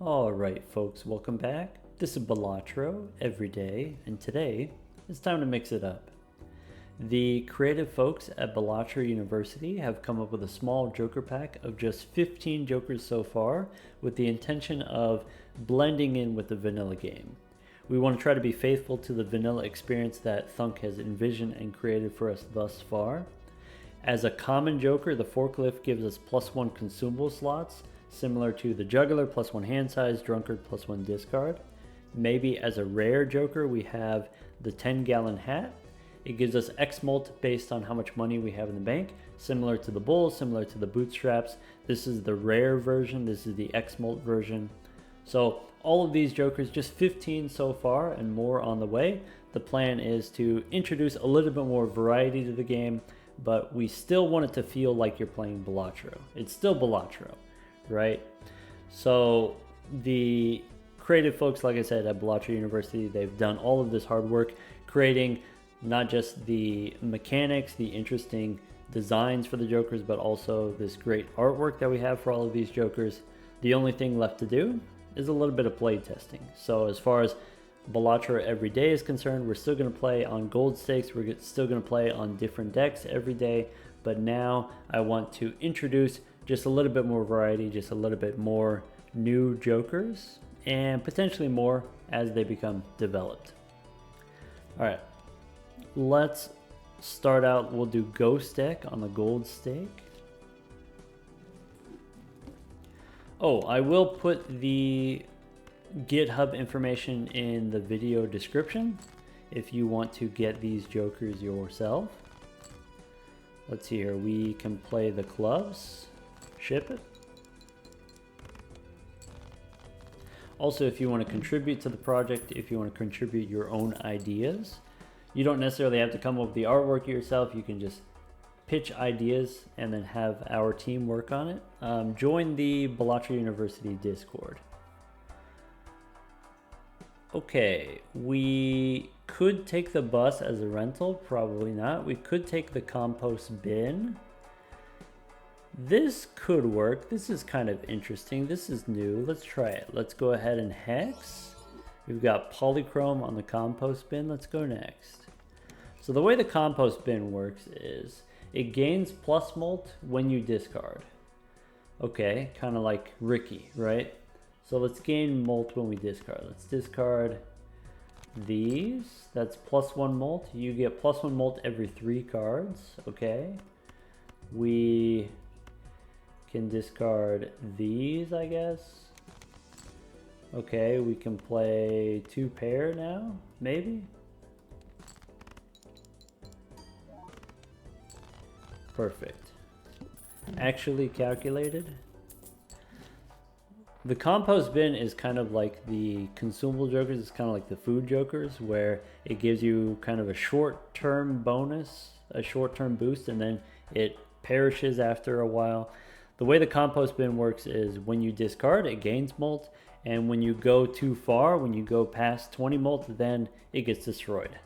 Alright folks, welcome back. This is Balatro every day, and today it's time to mix it up. The creative folks at Balatro University have come up with a small joker pack of just 15 jokers so far, with the intention of blending in with the vanilla game. We want to try to be faithful to the vanilla experience that Thunk has envisioned and created for us thus far. As a common joker, the forklift gives us +1 consumable slots, similar to the juggler, +1 hand size, drunkard, +1 discard. Maybe as a rare joker, we have the 10-gallon hat. It gives us X mult based on how much money we have in the bank, similar to the bull, similar to the bootstraps. This is the rare version, this is the X mult version. So all of these jokers, just 15 so far and more on the way. The plan is to introduce a little bit more variety to the game, but we still want it to feel like you're playing Balatro. It's still Balatro, right? So the creative folks, like I said, at Balatro University, they've done all of this hard work creating not just the mechanics, the interesting designs for the jokers, but also this great artwork that we have for all of these jokers. The only thing left to do is a little bit of play testing. So as far as Balatro every day is concerned, we're still going to play on gold stakes, we're still going to play on different decks every day, but now I want to introduce just a little bit more variety, just a little bit more new jokers, and potentially more as they become developed. All right, let's start out. We'll do ghost deck on the gold stake. Oh, I will put the GitHub information in the video description if you want to get these jokers yourself. Let's see here, we can play the clubs, ship it. Also, if you want to contribute to the project, if you want to contribute your own ideas, you don't necessarily have to come up with the artwork yourself. You can just pitch ideas and then have our team work on it. Join the Balatro University Discord. Okay, we could take the bus as a rental, probably not. We could take the compost bin. This could work. This is kind of interesting. This is new. Let's try it. Let's go ahead and hex. We've got polychrome on the compost bin. Let's go next. So the way the compost bin works is it gains plus mult when you discard. Okay, kind of like Ricky, right? So let's gain mult when we discard. Let's discard these. That's +1 mult. You get +1 mult every 3 cards. Okay. We can discard these, I guess. Okay, we can play 2 pair now, maybe. Perfect. Actually calculated. The compost bin is kind of like the consumable jokers. It's kind of like the food jokers, where it gives you kind of a short-term bonus, a short-term boost, and then it perishes after a while. The way the compost bin works is when you discard, it gains mult, and when you go too far, when you go past 20 mult, then it gets destroyed.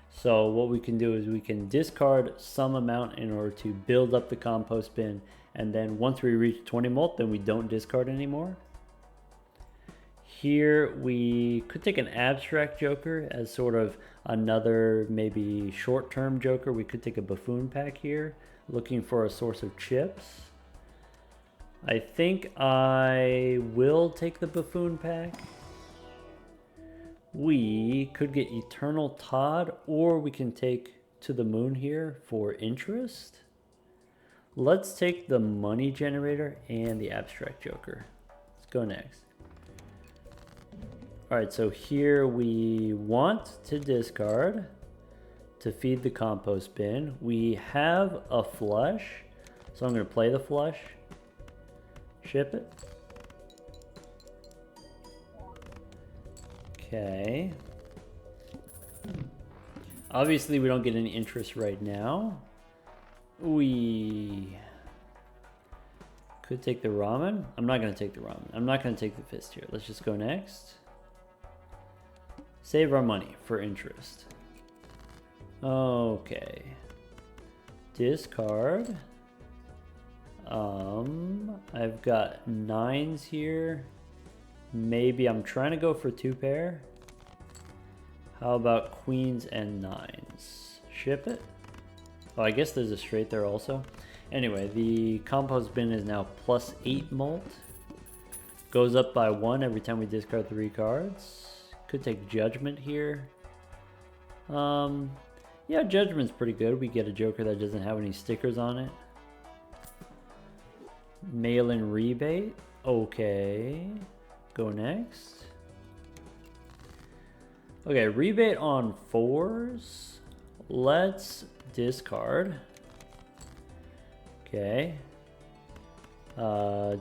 So what we can do is we can discard some amount in order to build up the compost bin, and then once we reach 20 mult, then we don't discard anymore. Here we could take an abstract joker as sort of another maybe short-term joker. We could take a buffoon pack here, looking for a source of chips. I think I will take the buffoon pack. We could get Eternal Todd, or we can take To the Moon here for interest. Let's take the money generator and the abstract joker. Let's go next. All right, so here we want to discard to feed the compost bin. We have a flush, so I'm going to play the flush, ship it. Okay. Obviously, we don't get any interest right now. We could take the ramen. I'm not going to take the ramen. I'm not going to take the fist here. Let's just go next. Save our money for interest. Okay. Discard. I've got 9s here. Maybe I'm trying to go for 2 pair. How about queens and 9s? Ship it? Oh, I guess there's a straight there also. Anyway, the compost bin is now +8 molt. Goes up by 1 every time we discard 3 cards. Could take judgment here. Yeah, judgment's pretty good. We get a joker that doesn't have any stickers on it. Mail-in rebate. Okay. Go next. Okay, rebate on 4s. Let's discard. Okay.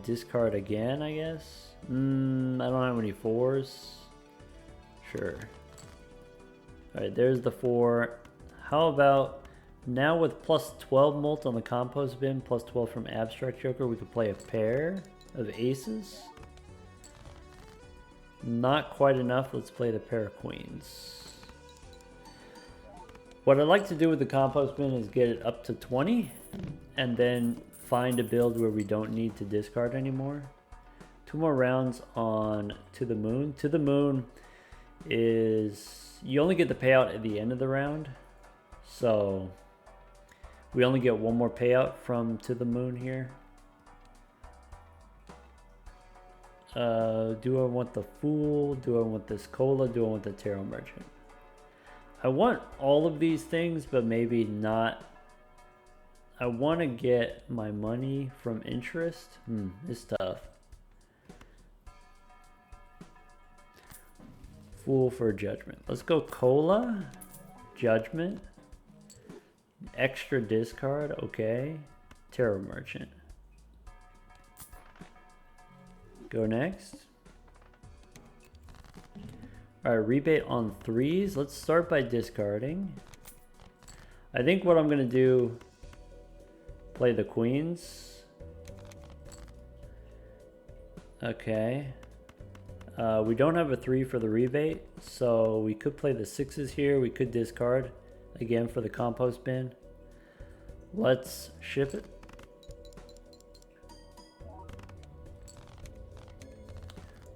Discard again, I guess. I don't have any 4s. Sure. Alright, there's the 4. How about now with +12 molt on the compost bin, +12 from abstract joker, we could play a pair of aces. Not quite enough. Let's play the pair of queens. What I'd like to do with the compost bin is get it up to 20 and then find a build where we don't need to discard anymore. 2 more rounds on To the Moon. To the Moon is you only get the payout at the end of the round. So we only get 1 more payout from To the Moon here. Do I want the Fool? Do I want this Cola? Do I want the Tarot Merchant? I want all of these things, but maybe not. I want to get my money from interest. It's tough. Fool for Judgment. Let's go Cola, Judgment, extra discard, okay. Tarot Merchant. Go next. Alright, rebate on 3s. Let's start by discarding. I think what I'm going to do, play the queens. Okay. We don't have a 3 for the rebate, so we could play the 6s here. We could discard again for the compost bin. Let's ship it.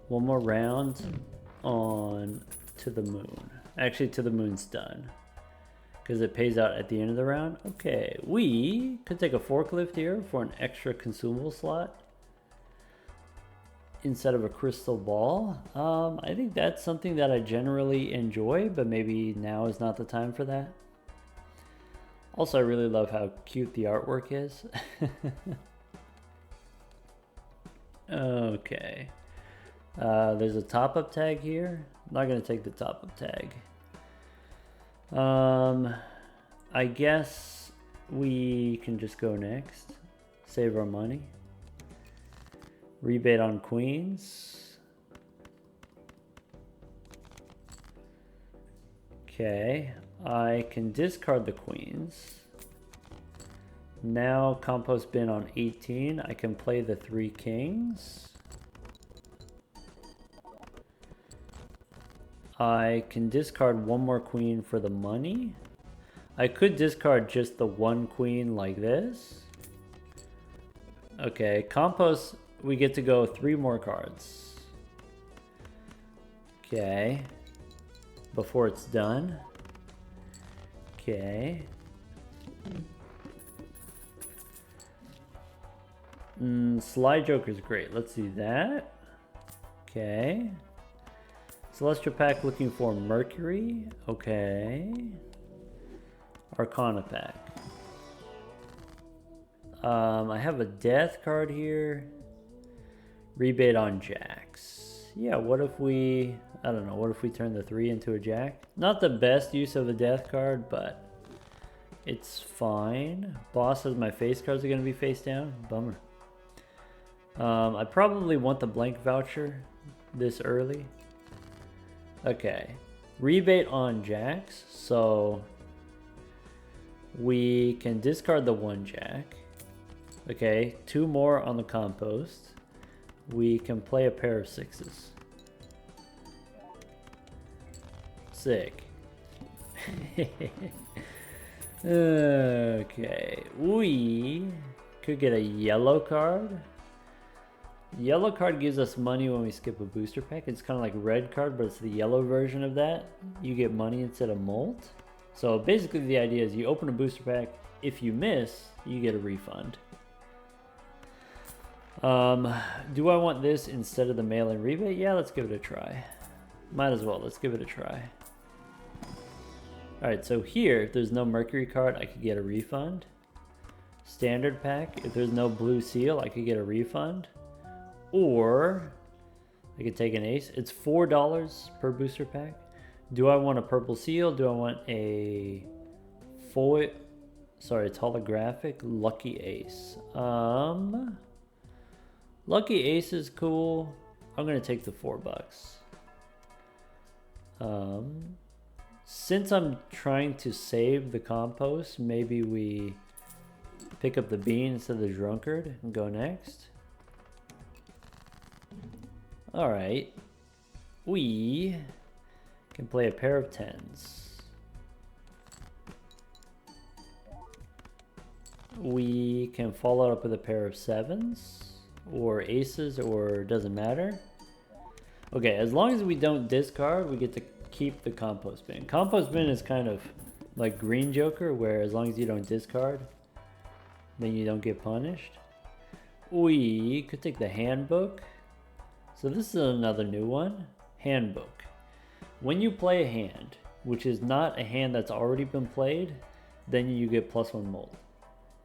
One more round on To the Moon. Actually, To the Moon's done because it pays out at the end of the round. Okay, we could take a forklift here for an extra consumable slot instead of a crystal ball. I think that's something that I generally enjoy, but maybe now is not the time for that. Also, I really love how cute the artwork is. Okay. There's a top-up tag here. I'm not going to take the top-up tag. I guess we can just go next. Save our money. Rebate on queens. Okay. I can discard the queens. Now compost bin on 18. I can play the 3 kings. I can discard 1 more queen for the money. I could discard just the 1 queen like this. Okay, compost, we get to go 3 more cards. Okay. Before it's done. Okay. Slide Joker's great. Let's do that. Okay. Celestial Pack looking for Mercury. Okay. Arcana Pack. I have a Death card here. Rebate on Jacks. Yeah, what if we... I don't know, what if we turn the 3 into a Jack? Not the best use of a Death card, but it's fine. Boss says my face cards are going to be face down. Bummer. I probably want the blank voucher this early. Okay. Rebate on Jacks, so we can discard the 1 Jack. Okay, 2 more on the compost. We can play a pair of 6s. Sick. Okay, we could get a yellow card. Yellow card gives us money when we skip a booster pack. It's kind of like red card, but it's the yellow version of that. You get money instead of molt. So basically the idea is you open a booster pack. If you miss, you get a refund. Do I want this instead of the mail-in rebate? Yeah, let's give it a try. Might as well. Let's give it a try. Alright, so here, if there's no Mercury card, I could get a refund. Standard pack, if there's no blue seal, I could get a refund. Or I could take an ace. It's $4 per booster pack. Do I want a purple seal? Do I want a foil? Sorry, it's holographic. Lucky ace. Lucky ace is cool. I'm gonna take the $4. Since I'm trying to save the compost, maybe we pick up the bean instead of the drunkard and go next. Alright. We can play a pair of 10s. We can follow it up with a pair of 7s or aces, or doesn't matter. Okay, as long as we don't discard, we get to keep the compost bin. Compost bin is kind of like green joker, where as long as you don't discard, then you don't get punished. We could take the handbook. So this is another new one. Handbook. When you play a hand, which is not a hand that's already been played, then you get +1 molt.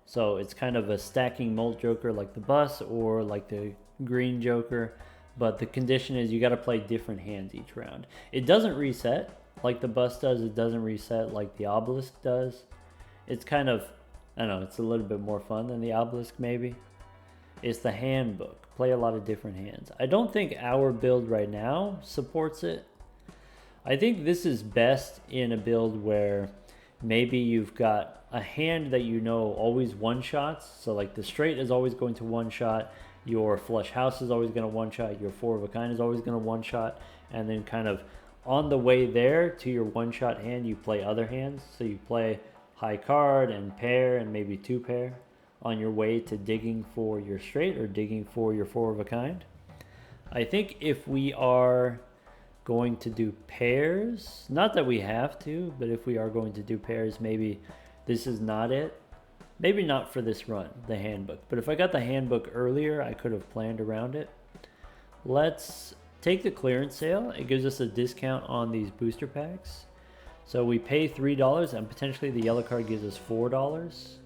So it's kind of a stacking molt joker like the bus or like the green joker. But the condition is you got to play different hands each round. It doesn't reset like the bus does. It doesn't reset like the obelisk does. It's kind of, I don't know, it's a little bit more fun than the obelisk maybe. It's the handbook. Play a lot of different hands. I don't think our build right now supports it. I think this is best in a build where maybe you've got a hand that you know always one-shots. So like the straight is always going to one-shot. Your flush house is always going to one-shot. Your 4 of a kind is always going to one-shot. And then kind of on the way there to your one-shot hand, you play other hands. So you play high card and pair and maybe 2 pair on your way to digging for your straight or digging for your 4 of a kind. I think if we are going to do pairs, not that we have to, but if we are going to do pairs, maybe this is not it. Maybe not for this run, the handbook. But if I got the handbook earlier, I could have planned around it. Let's take the clearance sale. It gives us a discount on these booster packs. So we pay $3 and potentially the yellow card gives us $4.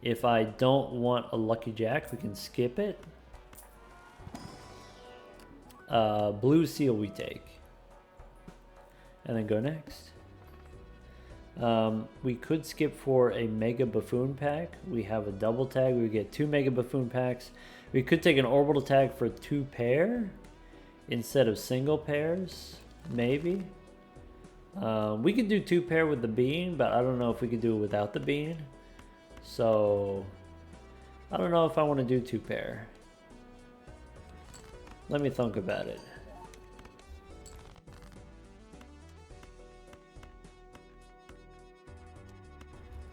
If I don't want a lucky jack, we can skip it. Blue seal we take. And then go next. We could skip for a mega buffoon pack. We have a double tag. We get 2 mega buffoon packs. We could take an orbital tag for 2 pair instead of single pairs, maybe. We could do 2 pair with the bean, but I don't know if we could do it without the bean. So I don't know if I want to do 2 pair. Let me think about it.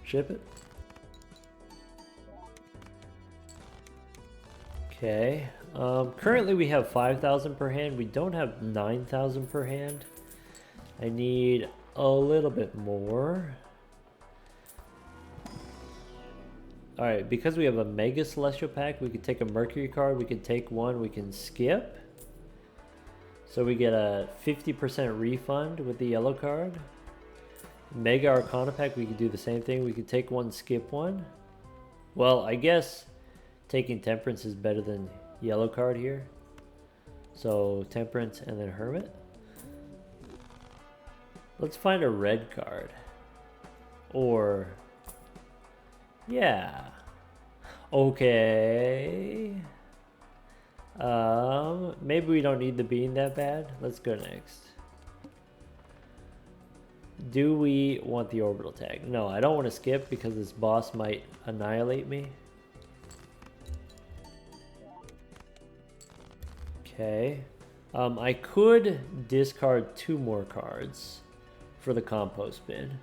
Ship it. Okay. Currently we have 5,000 per hand. We don't have 9,000 per hand. I need a little bit more. Alright, because we have a Mega Celestial pack, we could take a Mercury card. We could take one. We can skip. So we get a 50% refund with the yellow card. Mega Arcana pack, we could do the same thing. We could take one, skip one. Well, I guess taking Temperance is better than yellow card here. So Temperance and then Hermit. Let's find a red card. Or, yeah. Okay. Maybe we don't need the bean that bad. Let's go next. Do we want the orbital tag? No, I don't want to skip because this boss might annihilate me. Okay. I could discard 2 more cards for the compost bin.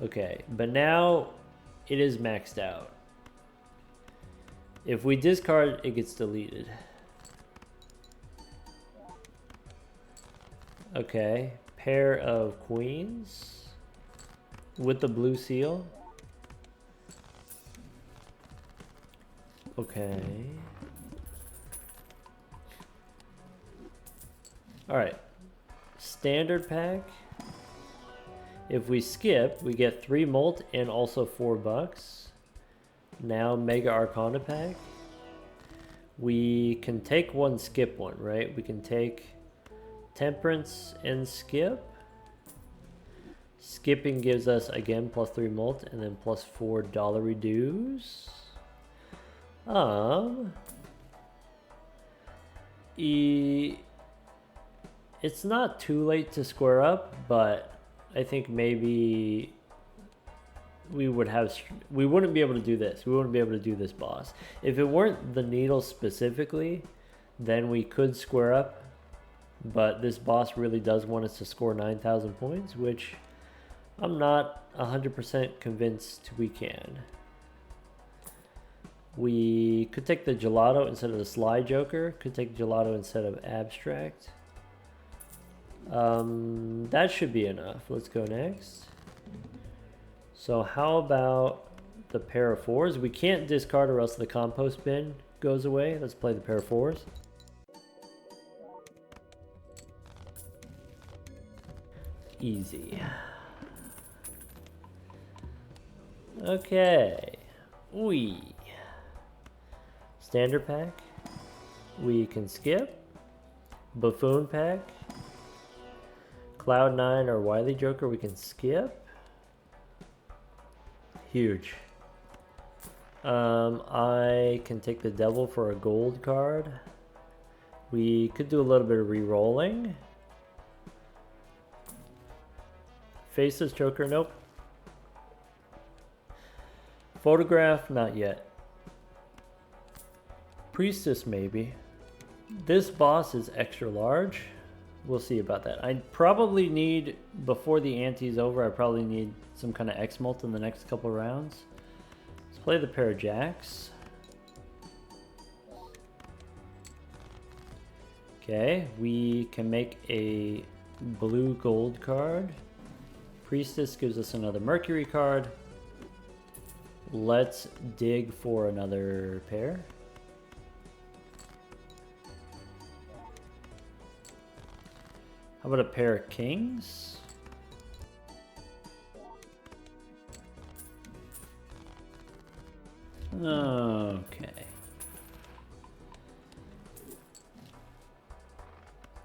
Okay, but now it is maxed out. If we discard, it gets deleted. Okay, pair of queens with the blue seal. Okay. Alright. Standard pack. If we skip, we get 3 molt and also $4. Now Mega Arcana pack. We can take one, skip one, right? We can take Temperance and skip. Skipping gives us again plus 3 molt and then plus $4 reduce. It's not too late to square up, but I think maybe we wouldn't be able to do this. We wouldn't be able to do this boss. If it weren't the needle specifically, then we could square up, but this boss really does want us to score 9,000 points, which I'm not 100% convinced we can. We could take the gelato instead of the Sly Joker. Could take gelato instead of abstract. That should be enough. Let's go next. So how about the pair of 4s? We can't discard or else the compost bin goes away. Let's play the pair of 4s. Easy. Okay. Standard pack. We can skip. Buffoon pack. Cloud9 or Wily Joker we can skip. Huge. I can take the Devil for a gold card. We could do a little bit of re-rolling. Faceless Joker, nope. Photograph, not yet. Priestess, maybe. This boss is extra large. We'll see about that. I probably need, before the ante is over, I probably need some kind of X-Mult in the next couple rounds. Let's play the pair of jacks. Okay, we can make a blue gold card. Priestess gives us another Mercury card. Let's dig for another pair. How about a pair of kings? Okay.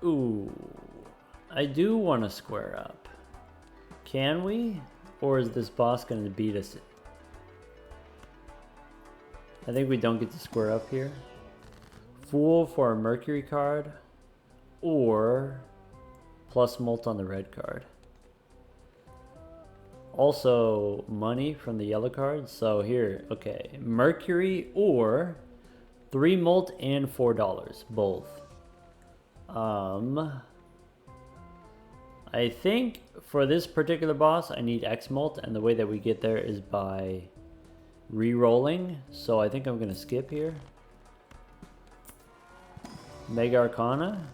Ooh, I do want to square up. Can we? Or is this boss going to beat us? I think we don't get to square up here. Fool for a Mercury card. Or plus molt on the red card. Also money from the yellow card. So here, okay. Mercury or 3 molt and $4. Both. I think for this particular boss I need X-Mult, and the way that we get there is by re-rolling. So I think I'm gonna skip here. Mega Arcana.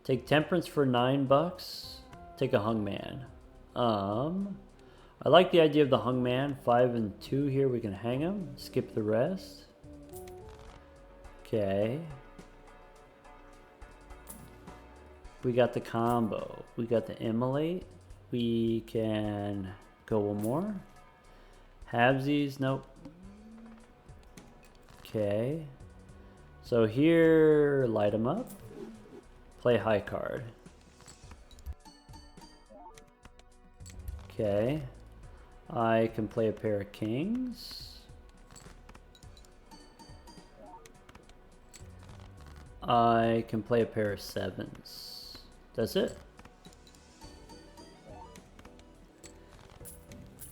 Take Temperance for $9. Take a Hungman. I like the idea of the Hungman. 5 and 2 here, we can hang him. Skip the rest. Okay. We got the combo. We got the Immolate. We can go one more. Habsies, nope. Okay. So here, light them up. Play high card. Okay. I can play a pair of kings. I can play a pair of 7s. That's it.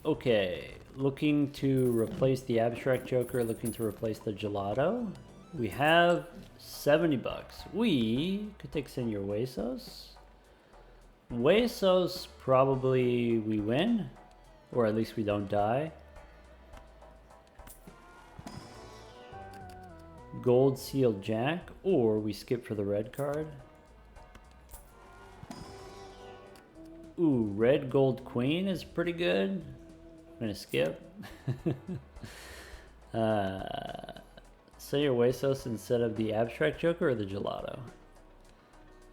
Okay. Looking to replace the Abstract Joker, looking to replace the Gelato. We have $70. We could take Senor Huesos. Huesos, probably we win, or at least we don't die. Gold seal jack, or we skip for the red card. Ooh, red gold queen is pretty good. I'm gonna skip. Senor Huesos instead of the abstract joker or the gelato.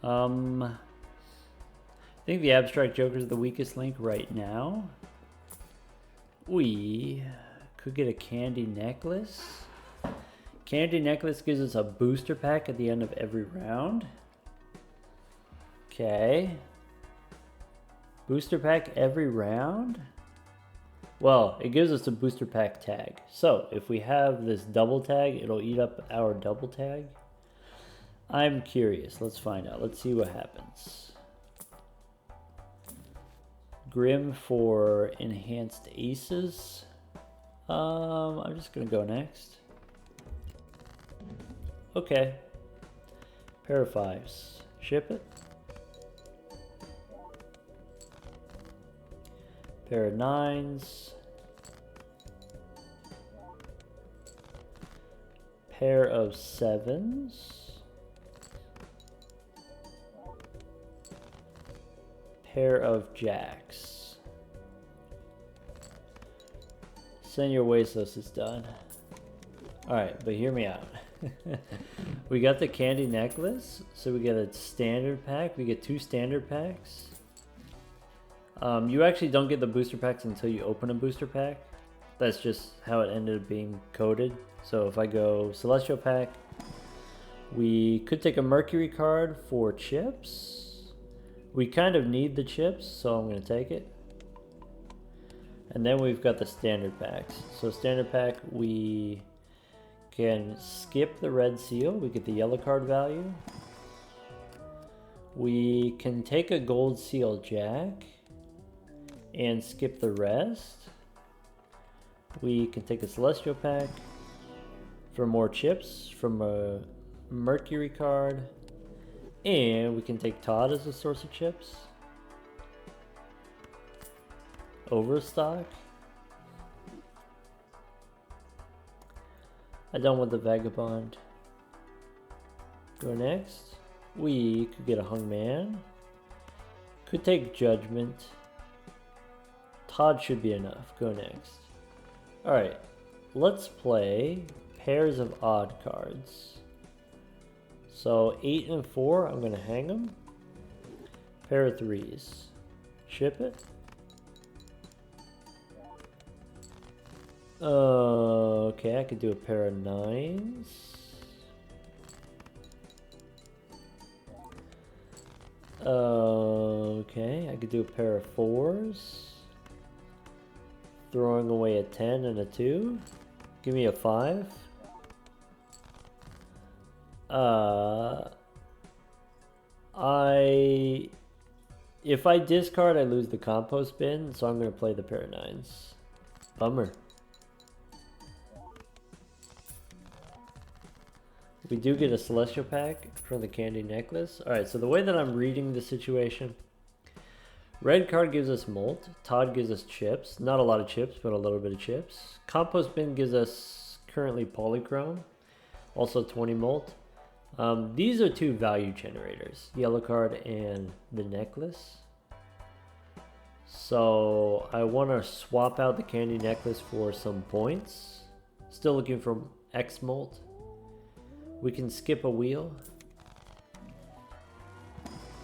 I think the abstract joker is the weakest link right now. We could get a candy necklace. Candy necklace gives us a booster pack at the end of every round. Okay. Booster pack every round? Well, it gives us a booster pack tag. So if we have this double tag, it'll eat up our double tag. I'm curious. Let's find out. Let's see what happens. Grim for enhanced aces. I'm just gonna go next. Okay. Pair of fives. Ship it. Pair of nines. Pair of sevens. Pair of jacks. Senor Huesos is done. Alright, but hear me out. We got the candy necklace, so we get a standard pack. We get 2 standard packs. You actually don't get the booster packs until you open a booster pack. That's just how it ended up being coded. So if I go Celestial pack, we could take a Mercury card for chips. We kind of need the chips, so I'm going to take it. And then we've got the standard packs. So standard pack, we can skip the red seal. We get the yellow card value. We can take a gold seal jack and skip the rest. We can take a Celestial pack for more chips from a Mercury card. And we can take Todd as a source of chips. Overstock. I don't want the Vagabond. Go next. We could get a Hung Man. Could take Judgment. Todd should be enough. Go next. Alright. Let's play pairs of odd cards. So 8 and 4, I'm going to hang them. Pair of threes. Ship it. Okay, I could do a pair of nines. Okay, I could do a pair of fours. Throwing away a 10 and a 2. Give me a 5. If I discard, I lose the compost bin, so I'm going to play the pair of nines. Bummer. We do get a Celestial pack from the candy necklace. Alright, so the way that I'm reading the situation, red card gives us Molt, Todd gives us chips. Not a lot of chips, but a little bit of chips. Compost bin gives us currently Polychrome, also 20 Molt. These are 2 value generators, yellow card and the necklace. So I want to swap out the candy necklace for some points. Still looking for X Molt. We can skip a wheel.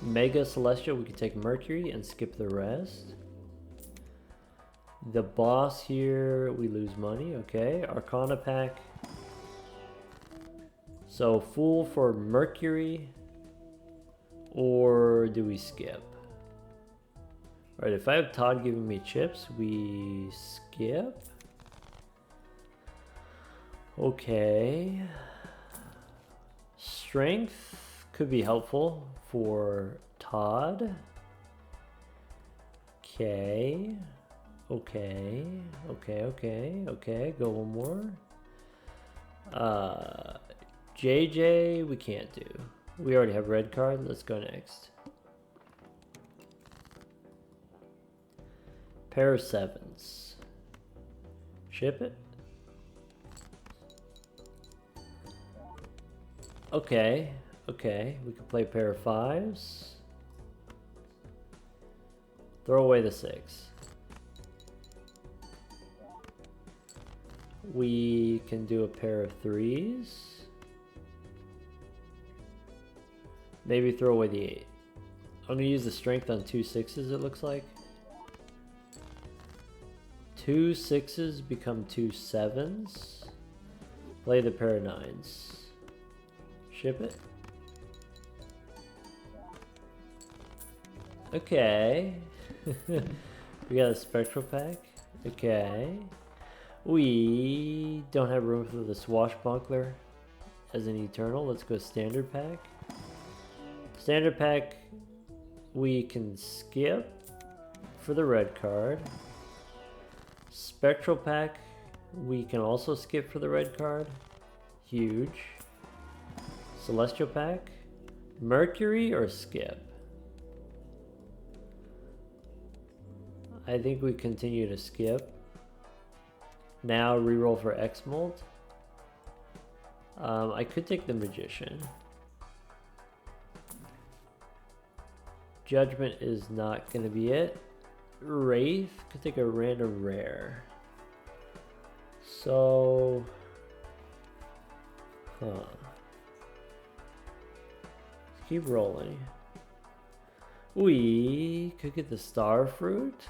Mega Celestial, we can take Mercury and skip the rest. The boss here, we lose money, okay. Arcana pack. So Fool for Mercury, or do we skip? Alright, if I have Todd giving me chips, we skip. Okay. Strength could be helpful for Todd. Okay. Okay. Go one more. JJ, we can't do. We already have red card. Let's go next. Pair of sevens. Ship it. Okay, okay. We can play a pair of 5s. Throw away the 6. We can do a pair of 3s. Maybe throw away the 8. I'm gonna use the strength on 2 6s, it looks like. 2 6s become 2 7s. Play the pair of 9s. Ship it. Okay. We got a spectral pack. Okay. We don't have room for the swashbuckler as an eternal. Let's go standard pack. Standard pack, we can skip for the red card. Spectral pack, we can also skip for the red card. Huge. Celestial pack, Mercury or skip? I think we continue to skip. Now reroll for X mold. I could take the Magician. Judgment is not going to be it. Wraith could take a random rare. So, let's keep rolling. We could get the star fruit.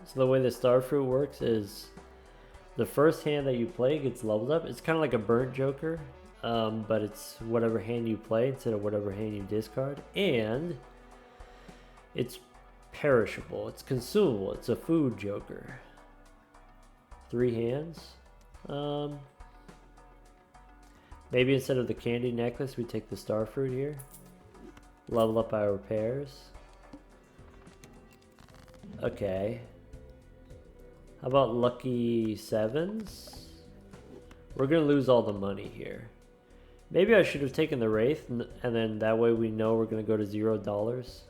So the way the star fruit works is the first hand that you play gets leveled up. It's kind of like a burnt joker, but it's whatever hand you play instead of whatever hand you discard. And it's perishable. It's consumable. It's a food joker. 3 hands. Maybe instead of the candy necklace, we take the star fruit here. Level up our pairs. Okay. How about lucky 7s? We're gonna lose all the money here. Maybe I should have taken the Wraith, and then that way we know we're gonna go to $0.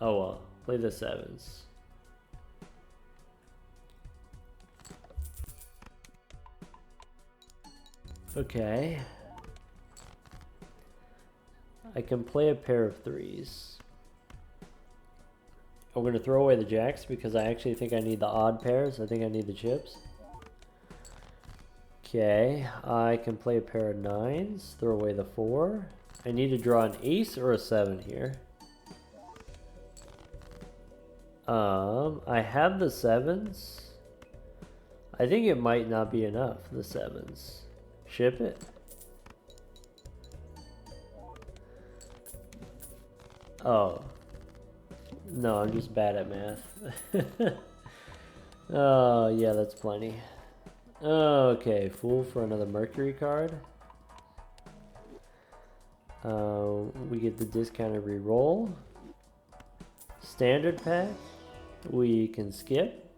Oh well, play the 7s. Okay. I can play a pair of 3s. I'm going to throw away the jacks because I actually think I need the odd pairs. I think I need the chips. Okay, I can play a pair of 9s. Throw away the 4. I need to draw an ace or a 7 here. I have the 7s. I think it might not be enough, the 7s. Ship it. Oh. No, I'm just bad at math. Oh, yeah, that's plenty. Okay, Fool for another Mercury card. We get the discounted reroll. Standard pack, we can skip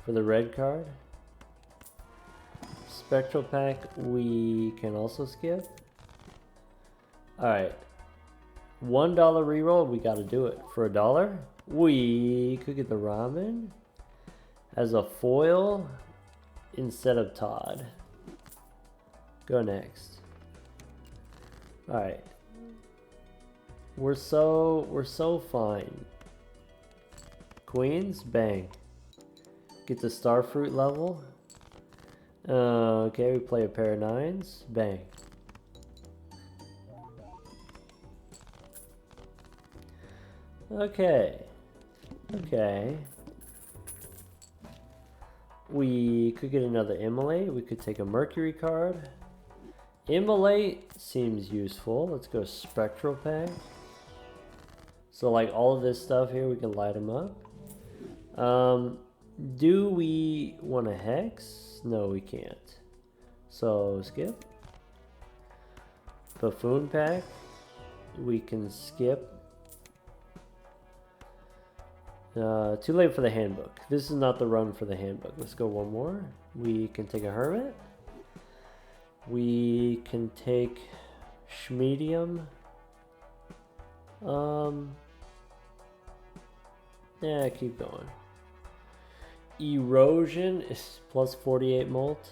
for the red card. Spectral pack, we can also skip. Alright. $1 reroll, we gotta do it. For $1, we could get the ramen as a foil instead of Todd. Go next. Alright. We're so fine. Queens, bang. Get the starfruit level. Okay, we play a pair of 9s, bang. Okay. Okay. We could get another immolate. We could take a Mercury card. Immolate seems useful. Let's go Spectral pack. So like all of this stuff here, we can light them up. Do we want a Hex? No, we can't. So skip. Buffoon pack. We can skip. Too late for the handbook. This is not the run for the handbook. Let's go one more. We can take a Hermit. We can take Schmedium. Yeah, keep going. Erosion is plus 48 molt.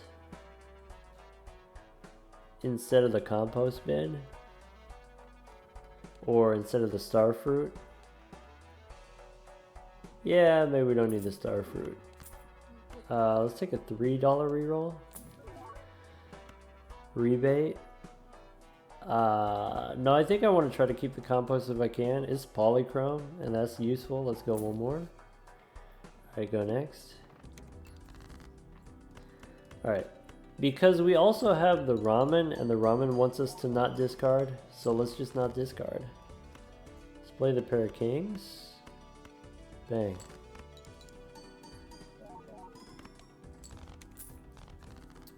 instead of the compost bin, or instead of the star fruit. Yeah, maybe we don't need the star fruit. Let's take a $3 reroll. Rebate. No, I think I want to try to keep the compost if I can. It's polychrome, and that's useful. Let's go one more. Alright, go next. Alright. Because we also have the ramen, and the ramen wants us to not discard, so let's just not discard. Let's play the pair of kings. Bang.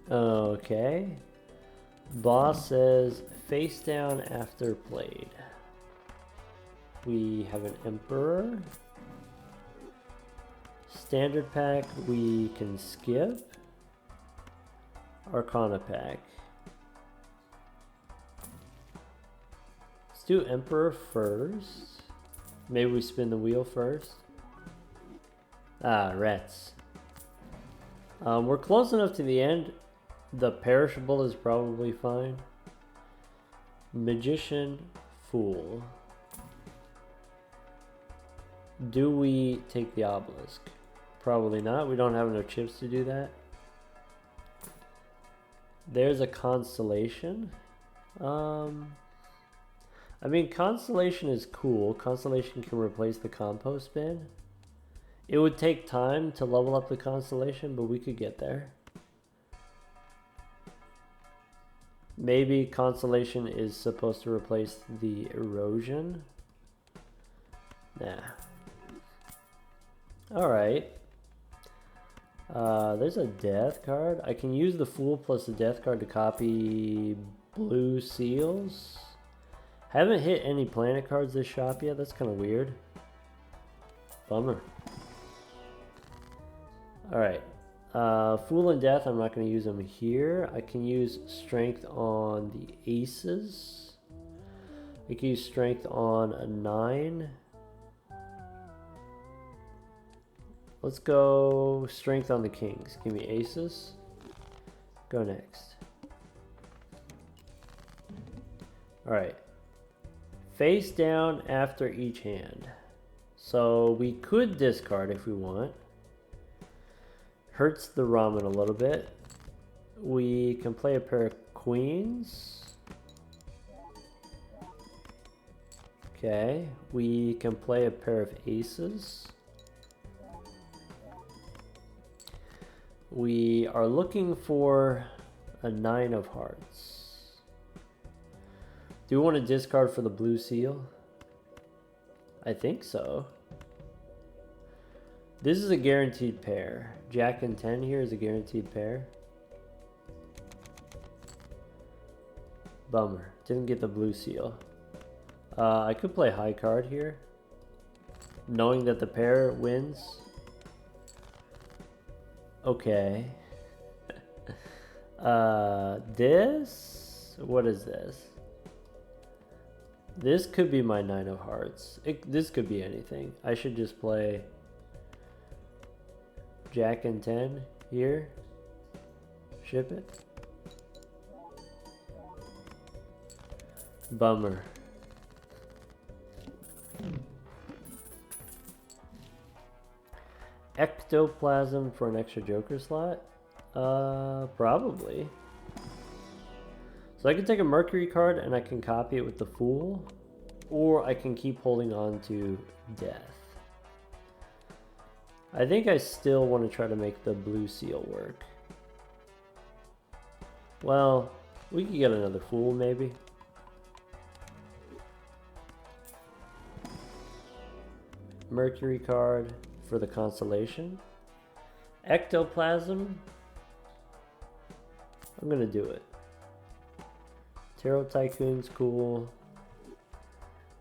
Okay. Boss says face down after played. We have an emperor. Standard pack we can skip. Arcana pack. Let's do emperor first. Maybe we spin the wheel first. Ah, rats. We're close enough to the end. The perishable is probably fine. Magician, fool. Do we take the obelisk? Probably not. We don't have enough chips to do that. There's a constellation. I mean, constellation is cool. Constellation can replace the compost bin. It would take time to level up the constellation, but we could get there. Maybe constellation is supposed to replace the erosion. Nah. Alright. There's a death card. I can use the fool plus the death card to copy blue seals. Haven't hit any planet cards this shop yet. That's kind of weird. Bummer. Alright. Fool and death, I'm not going to use them here. I can use strength on the aces. I can use strength on a 9. Let's go strength on the kings. Give me aces. Go next. Alright. Face down after each hand. So we could discard if we want. Hurts the ramen a little bit. We can play a pair of queens. Okay. We can play a pair of aces. We are looking for a 9 of hearts. Do we want to discard for the blue seal? I think so. This is a guaranteed pair. Jack and 10 here is a guaranteed pair. Bummer. Didn't get the blue seal. I could play high card here, knowing that the pair wins. Okay. This? What is this? This could be my 9 of hearts. This could be anything. I should just play Jack and 10 here. Ship it. Bummer. Ectoplasm for an extra joker slot? Probably. So I can take a Mercury card and I can copy it with the Fool, or I can keep holding on to Death. I think I still want to try to make the blue seal work. Well, we could get another Fool maybe. Mercury card for the constellation. Ectoplasm. I'm gonna do it. Tarot Tycoon's cool.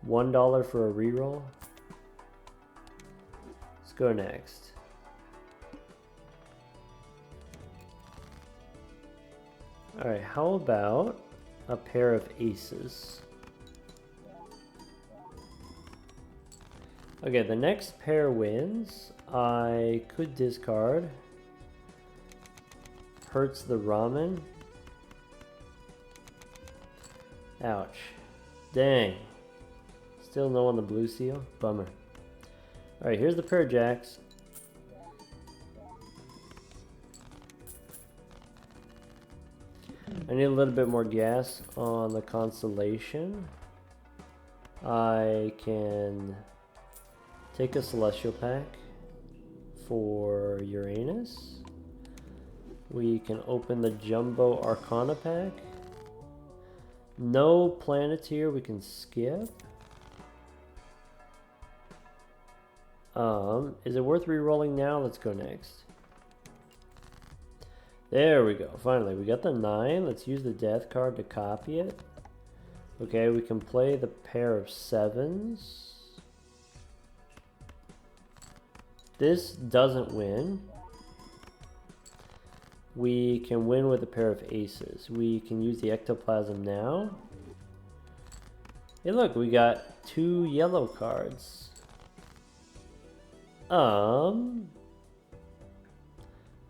$1 for a reroll. Let's go next. Alright, how about a pair of aces? Okay, the next pair wins. I could discard. Hurts the ramen. Ouch. Dang. Still no on the blue seal? Bummer. Alright, here's the pair of jacks. I need a little bit more gas on the constellation. I can take a celestial pack for Uranus. We can open the jumbo arcana pack. No planets here, we can skip. Is it worth re-rolling now? Let's go next. There we go. Finally, we got the 9. Let's use the death card to copy it. Okay, we can play the pair of 7s. This doesn't win. We can win with a pair of aces. We can use the ectoplasm now. Hey look, we got 2 yellow cards. I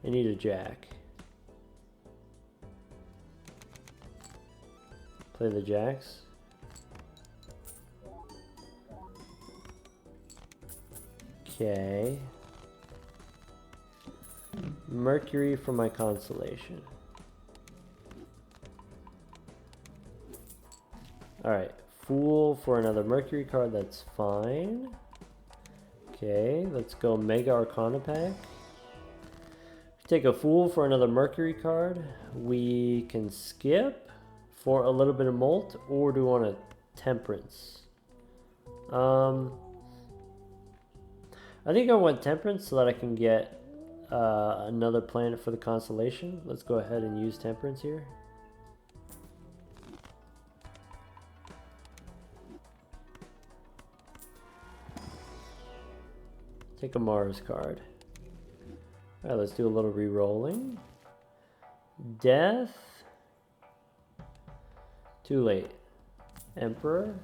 need a jack. Play the jacks. Okay. Mercury for my constellation. Alright, Fool for another Mercury card, that's fine. Okay, let's go Mega Arcana pack. Take a Fool for another Mercury card. We can skip for a little bit of Molt, or do we want a Temperance? I think I want Temperance so that I can get another planet for the constellation. Let's go ahead and use Temperance here. Take a Mars card. Alright, let's do a little re-rolling. Death. Too late. Emperor.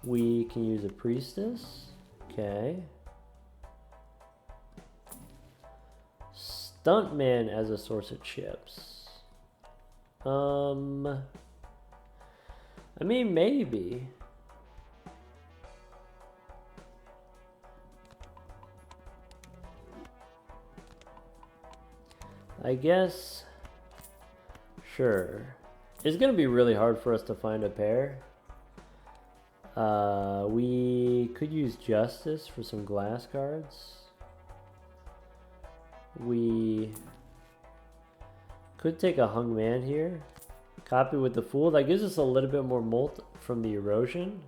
We can use a Priestess. Okay. Stuntman as a source of chips. I mean, maybe. I guess, sure. It's gonna be really hard for us to find a pair. We could use Justice for some glass cards. We could take a Hung Man here. Copy with the Fool. That gives us a little bit more Molt from the erosion.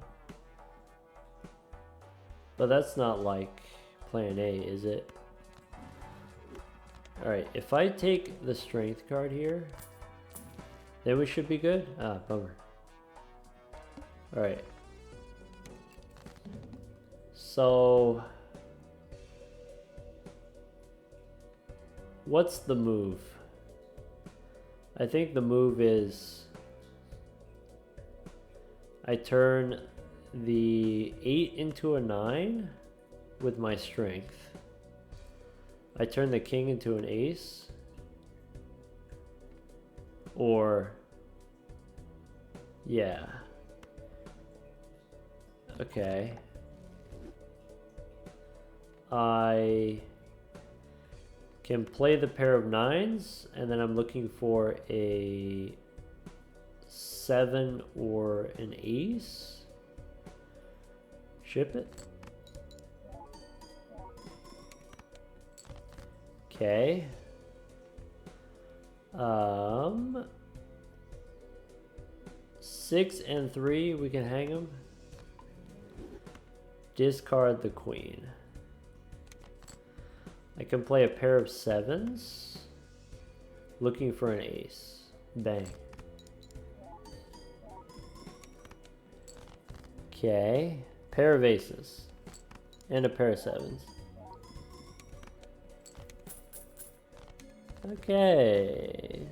But that's not like plan A, is it? Alright, if I take the Strength card here, then we should be good. Ah, bummer. Alright. So, what's the move? I think the move is I turn the 8 into a 9 with my Strength. I turn the king into an ace. Or, yeah. Okay. I can play the pair of 9s, and then I'm looking for a 7 or an ace. Ship it. Okay. 6 and 3, we can hang them. Discard the queen. I can play a pair of 7s. Looking for an ace. Bang. Okay. Pair of aces. And a pair of 7s. Okay.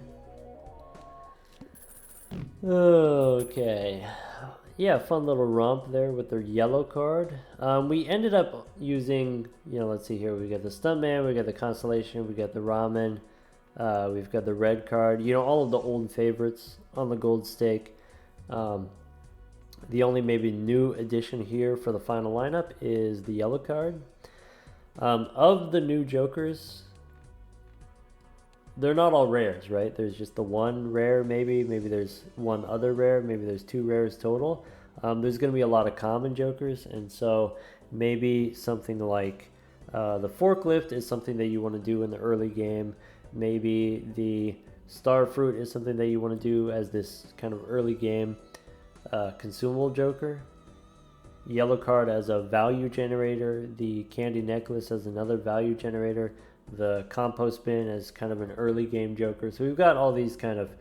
Okay. Yeah, fun little romp there with their yellow card. We ended up using, let's see here. We got the Stuntman, we got the Constellation, we got the Ramen. We've got the red card. All of the old favorites on the gold stake. The only maybe new addition here for the final lineup is the yellow card. Of the new Jokers, they're not all rares, right? There's just the one rare, maybe there's one other rare, maybe there's two rares total. There's going to be a lot of common Jokers, and so maybe something like the forklift is something that you want to do in the early game. Maybe the star fruit is something that you want to do as this kind of early game consumable Joker. Yellow card as a value generator, the candy necklace as another value generator, the compost bin as kind of an early game Joker. So we've got all these kind of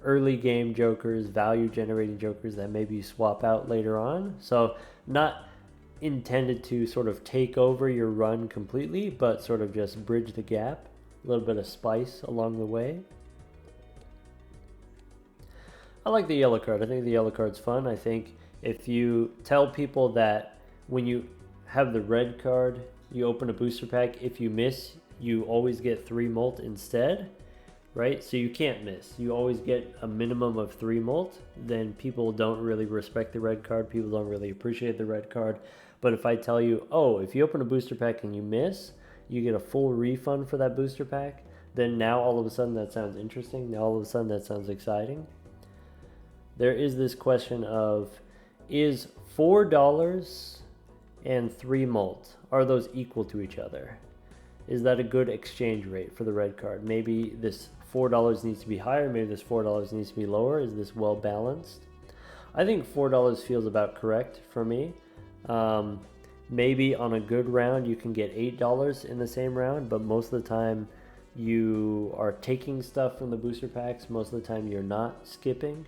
early game Jokers, value generating Jokers that maybe you swap out later on. So not intended to sort of take over your run completely, but sort of just bridge the gap, a little bit of spice along the way. I like the yellow card. I think the yellow card's fun. I think if you tell people that when you have the red card, you open a booster pack, if you miss, you always get 3 molt instead, right? So you can't miss. You always get a minimum of 3 molt. Then people don't really respect the red card. People don't really appreciate the red card. But if I tell you, oh, if you open a booster pack and you miss, you get a full refund for that booster pack, then now all of a sudden that sounds interesting. Now all of a sudden that sounds exciting. There is this question of, is $4 and 3 molt, are those equal to each other? Is that a good exchange rate for the red card? Maybe this $4 needs to be higher, maybe this $4 needs to be lower. Is this well balanced? I think $4 feels about correct for me. Maybe on a good round you can get $8 in the same round, but most of the time you are taking stuff from the booster packs. Most of the time you're not skipping.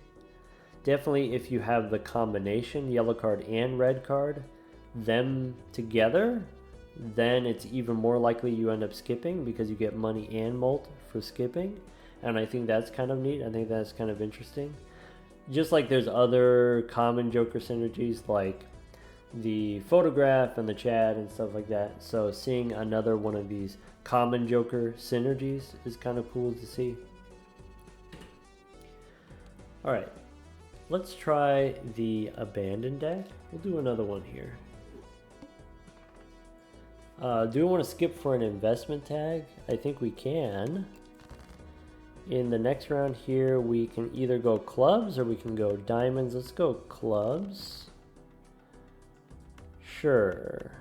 Definitely if you have the combination, yellow card and red card, them together, then it's even more likely you end up skipping because you get money and molt for skipping. And I think that's kind of neat. I think that's kind of interesting. Just like there's other common Joker synergies like the photograph and the chat and stuff like that. So seeing another one of these common Joker synergies is kind of cool to see. All right. Let's try the abandoned deck. We'll do another one here. Do we want to skip for an investment tag? I think we can. In the next round here, we can either go clubs or we can go diamonds. Let's go clubs. Sure.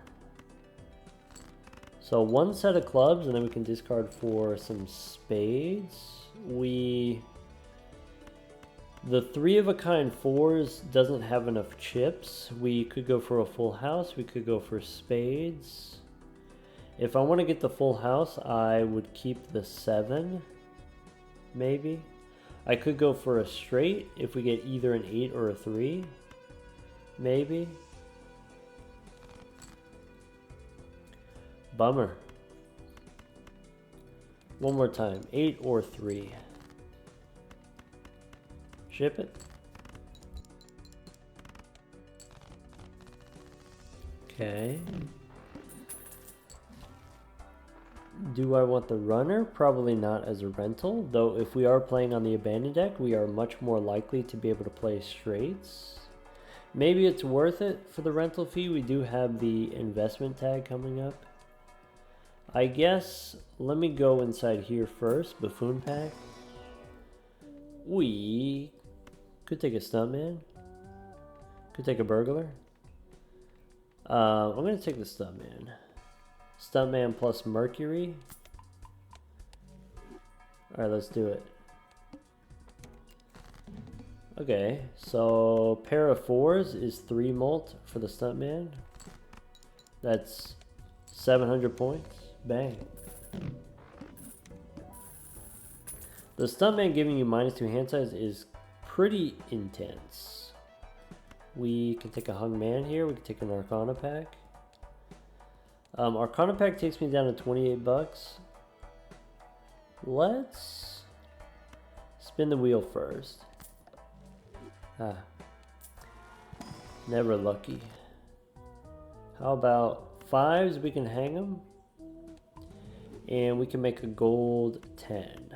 So one set of clubs, and then we can discard for some spades. The 3 of a kind 4s doesn't have enough chips. We could go for a full house. We could go for spades. If I want to get the full house, I would keep the 7, maybe. I could go for a straight if we get either an 8 or a 3, maybe. Bummer. One more time, 8 or 3. Ship it. Okay. Do I want the runner? Probably not as a rental, though if we are playing on the abandoned deck, we are much more likely to be able to play straights. Maybe it's worth it for the rental fee. We do have the investment tag coming up. I guess, let me go inside here first, buffoon pack. We could take a stuntman. Could take a burglar. I'm going to take the stuntman. Stuntman plus Mercury. Alright, let's do it. Okay, so pair of 4s is 3 molt for the stuntman. That's 700 points. Bang. The stuntman giving you -2 hand size is pretty intense. We can take a hung man here. We can take an Arcana pack. Arcana pack takes me down to 28 bucks. Let's spin the wheel first. Never lucky. How about 5s? We can hang them. And we can make a gold 10.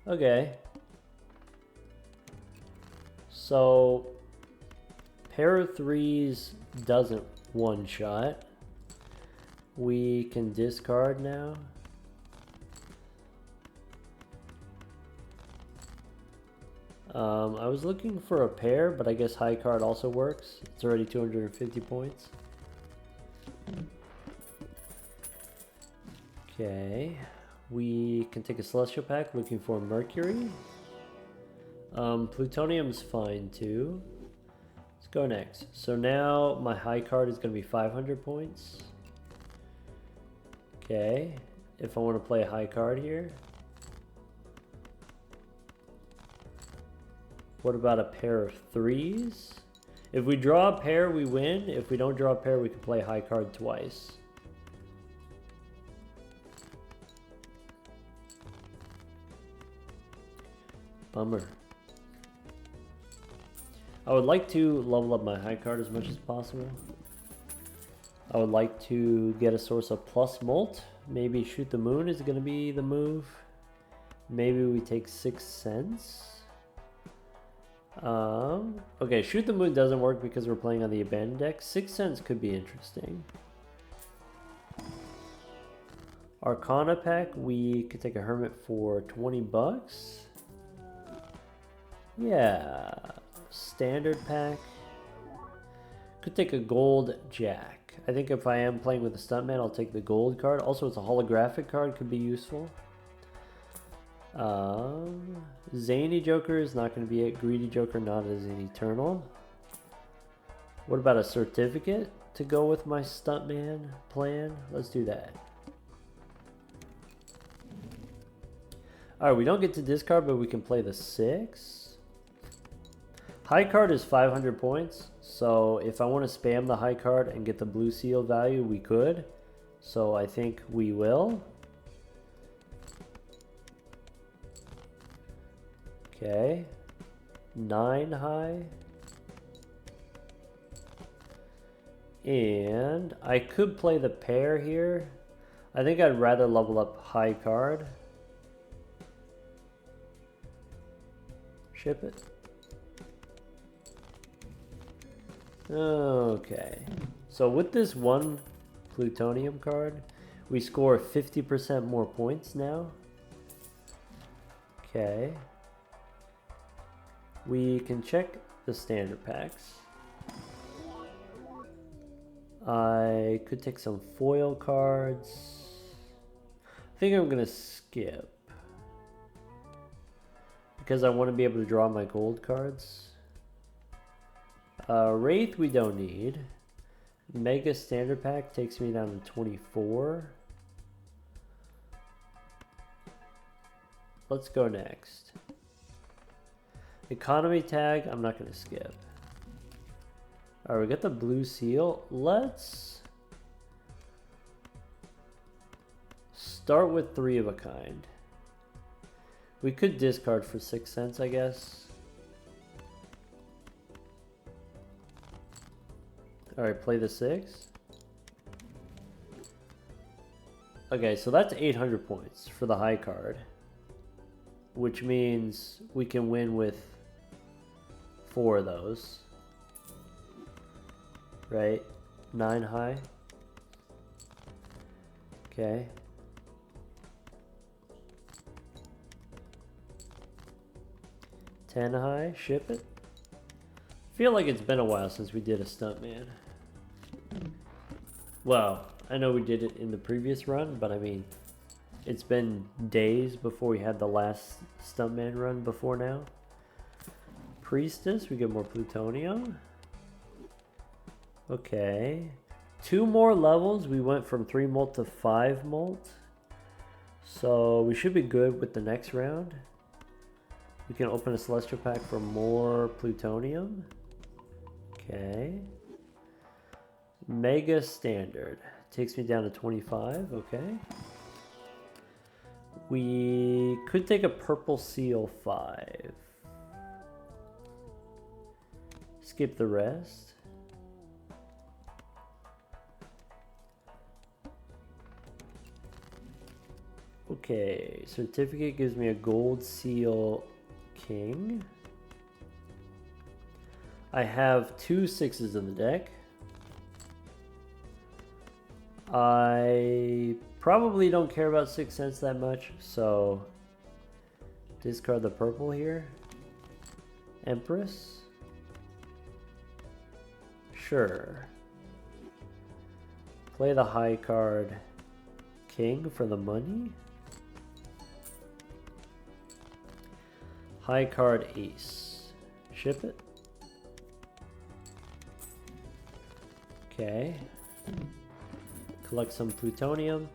Okay. So pair of threes doesn't one shot. We can discard now. I was looking for a pair, but I guess high card also works. It's already 250 points. Okay, we can take a celestial pack looking for Mercury. Plutonium's fine too. Let's go next. So now my high card is going to be 500 points. Okay, if I want to play a high card here. What about a pair of threes? If we draw a pair, we win. If we don't draw a pair, we can play high card twice. Bummer. I would like to level up my high card as much as possible. I would like to get a source of plus molt. Maybe shoot the moon is going to be the move. Maybe we take 6 cents. Okay, shoot the moon doesn't work because we're playing on the abandoned deck. 6 cents could be interesting. Arcana pack, we could take a hermit for 20 bucks. Yeah, standard pack. Could take a gold jack. I think if I am playing with a stuntman, I'll take the gold card. Also, it's a holographic card, could be useful. Zany Joker is not going to be it. Greedy Joker not as an eternal. What about a certificate to go with my stuntman plan? Let's do that. Alright, we don't get to discard, but we can play the 6. High card is 500 points. So if I want to spam the high card and get the blue seal value, we could. So I think we will. Okay, 9 high. And I could play the pair here. I think I'd rather level up high card. Ship it. Okay, so with this one plutonium card, we score 50% more points now. Okay. We can check the standard packs. I could take some foil cards. I think I'm gonna skip because I want to be able to draw my gold cards. Wraith we don't need. Mega standard pack takes me down to 24. Let's go next. Economy tag, I'm not going to skip. Alright, we got the blue seal. Let's start with 3 of a kind. We could discard for 6 cents, I guess. Alright, play the 6. Okay, so that's 800 points for the high card. Which means we can win with 4 of those. Right? 9 high. Okay. $10 high, ship it. I feel like it's been a while since we did a stuntman. Well, I know we did it in the previous run, but I mean, it's been days before we had the last stuntman run before now. Priestess, we get more plutonium. Okay. 2 more levels. We went from 3 molt to 5 molt. So we should be good with the next round. We can open a celestial pack for more plutonium. Okay. Mega standard. Takes me down to 25. Okay. We could take a purple seal 5. Skip the rest. Okay, certificate gives me a gold seal king. I have 2 6s in the deck. I probably don't care about 6 cents that much, so discard the purple here. Empress. Sure. Play the high card King for the money. High card Ace. Ship it. Okay. Collect some plutonium.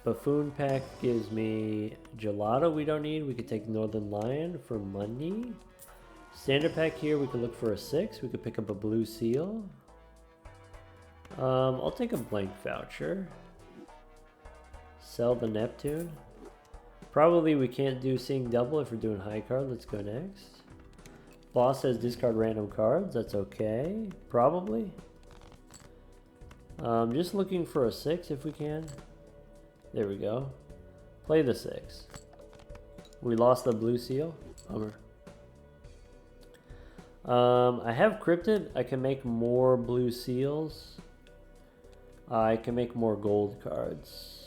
Buffoon pack gives me gelato we don't need. We could take Northern Lion for money. Standard pack here, we could look for a 6. We could pick up a blue seal. I'll take a blank voucher. Sell the Neptune. Probably we can't do seeing double if we're doing high card. Let's go next. Boss says discard random cards. That's okay. Probably. Just looking for a 6 if we can. There we go. Play the 6. We lost the blue seal. Bummer. I have cryptid. I can make more blue seals. I can make more gold cards.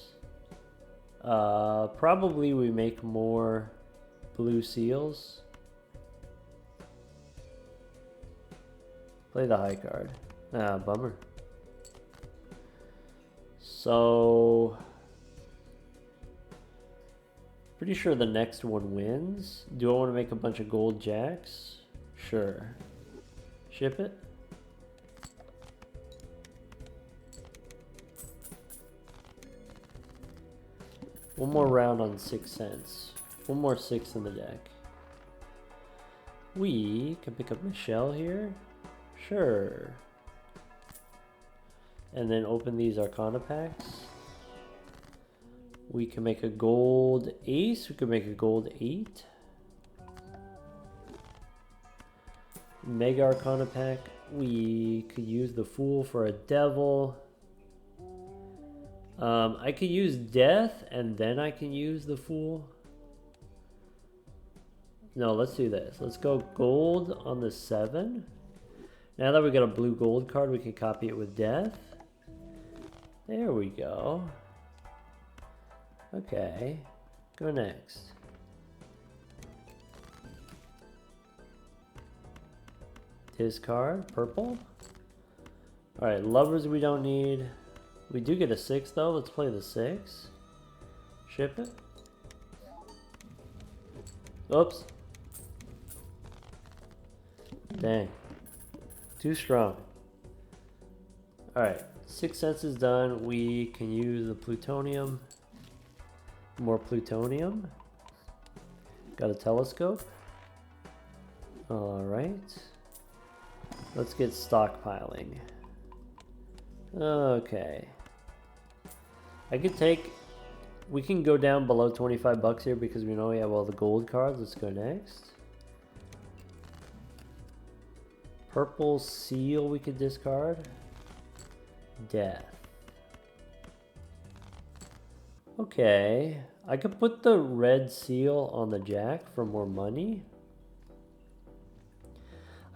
Probably we make more blue seals. Play the high card. Ah, bummer. So pretty sure the next one wins. Do I want to make a bunch of gold jacks? Sure. Ship it. One more round on 6 cents. One more 6 in the deck. We can pick up Michelle here. Sure. And then open these Arcana packs. We can make a gold ace. We could make a gold 8. Mega Arcana pack. We could use the Fool for a devil. I could use death and then I can use the Fool. No, let's do this. Let's go gold on the 7. Now that we got a blue gold card, we can copy it with death. There we go. Okay, go next. Discard, purple. Alright, lovers we don't need. We do get a 6 though, let's play the 6. Ship it. Oops. Dang. Too strong. Alright, 6 cents is done. We can use the plutonium. More plutonium. Got a telescope. Alright. Let's get stockpiling. Okay. I could take... We can go down below 25 bucks here because we know we have all the gold cards. Let's go next. Purple seal we could discard. Death. Okay. I could put the red seal on the jack for more money.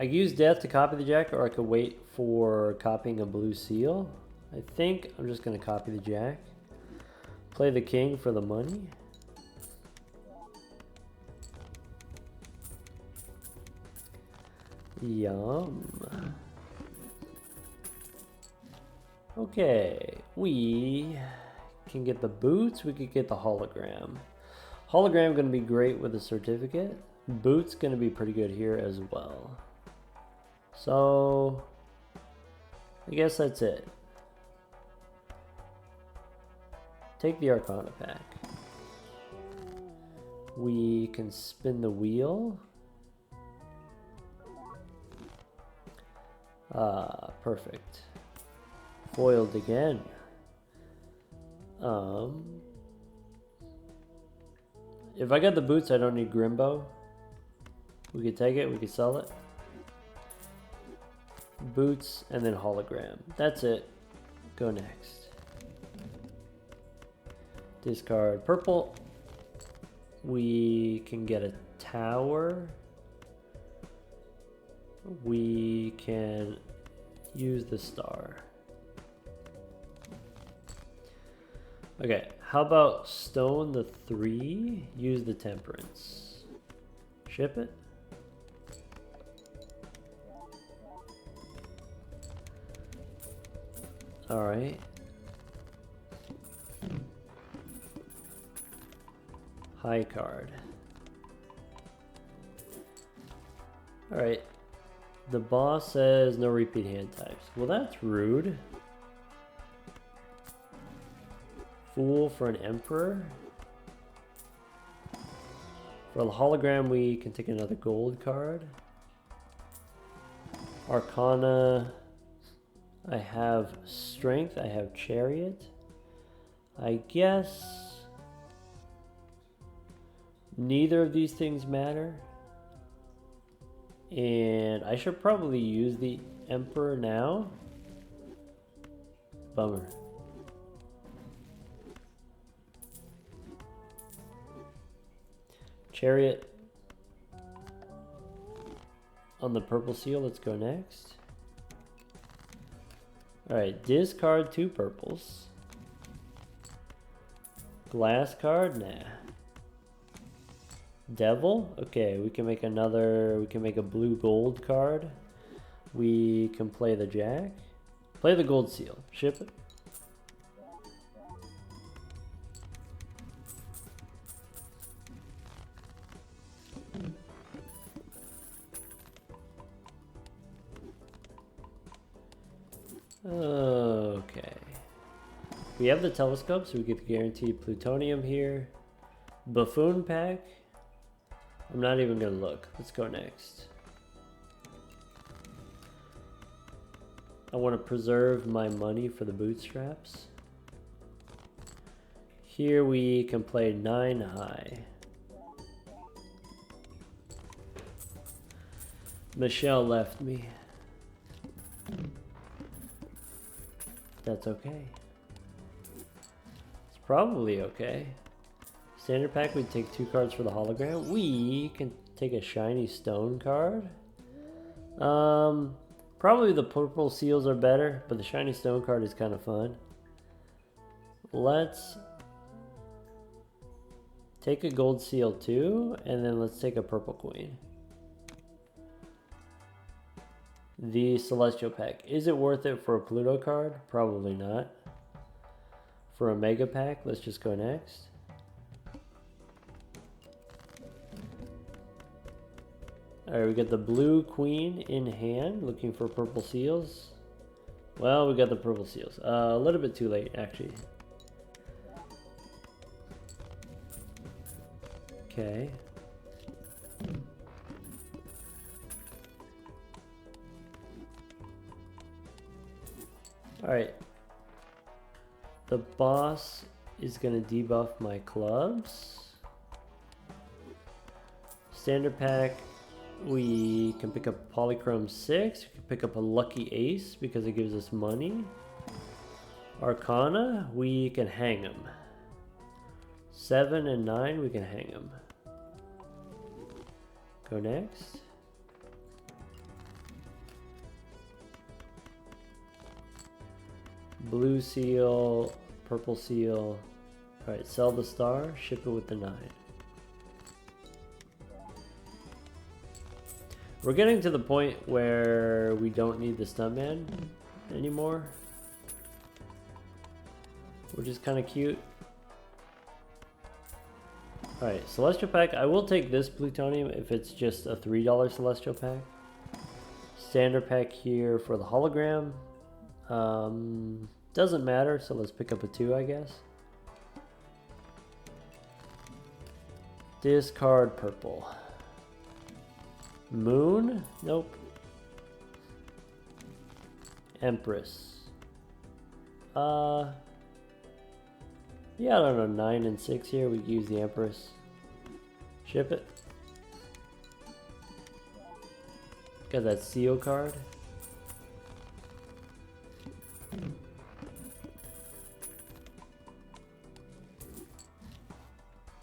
I could use death to copy the jack, or I could wait for copying a blue seal. I think I'm just going to copy the jack. Play the king for the money. Yum. Okay, we can get the boots, we could get the hologram. Hologram going to be great with a certificate. Boots going to be pretty good here as well. So, I guess that's it. Take the Arcana pack. We can spin the wheel. Ah, perfect. Foiled again. If I got the boots, I don't need Grimbo. We could take it, we could sell it. Boots and then hologram. That's it. Go next. Discard purple. We can get a tower. We can use the star. Okay, how about stone the 3, use the temperance. Ship it. All right. High card. All right. The boss says no repeat hand types. Well, that's rude. Fool for an emperor. For the hologram, we can take another gold card. Arcana. I have strength. I have chariot. I guess neither of these things matter. And I should probably use the emperor now. Bummer. Chariot on the purple seal. Let's go next. Alright, discard 2 purples. Glass card? Nah. Devil? Okay, we can make another, we can make a blue gold card. We can play the jack. Play the gold seal. Ship it. Okay. We have the telescope, so we get guaranteed plutonium here. Buffoon pack. I'm not even gonna look. Let's go next. I want to preserve my money for the bootstraps. Here we can play 9 high. Michelle left me. That's okay. It's probably okay. Standard pack, we take 2 cards for the hologram. We can take a shiny stone card. Probably the purple seals are better, but the shiny stone card is kind of fun. Let's take a gold seal too, and then let's take a purple queen. The celestial pack. Is it worth it for a Pluto card? Probably not. For a mega pack, let's just go next. Alright, we got the blue queen in hand, looking for purple seals. Well, we got the purple seals. A little bit too late, actually. Okay. Alright. The boss is going to debuff my clubs. Standard pack. We can pick up Polychrome 6. We can pick up a Lucky Ace because it gives us money. Arcana, we can hang them. 7 and 9, we can hang them. Go next. Blue seal, purple seal. Alright, sell the star, ship it with the 9. We're getting to the point where we don't need the stuntman anymore, which is kind of cute. Alright, celestial pack. I will take this plutonium if it's just a $3 celestial pack. Standard pack here for the hologram. Doesn't matter, so let's pick up a 2, I guess. Discard purple. Moon? Nope. Empress. Yeah, I don't know, 9 and 6 here. We can use the Empress. Ship it. Got that seal card.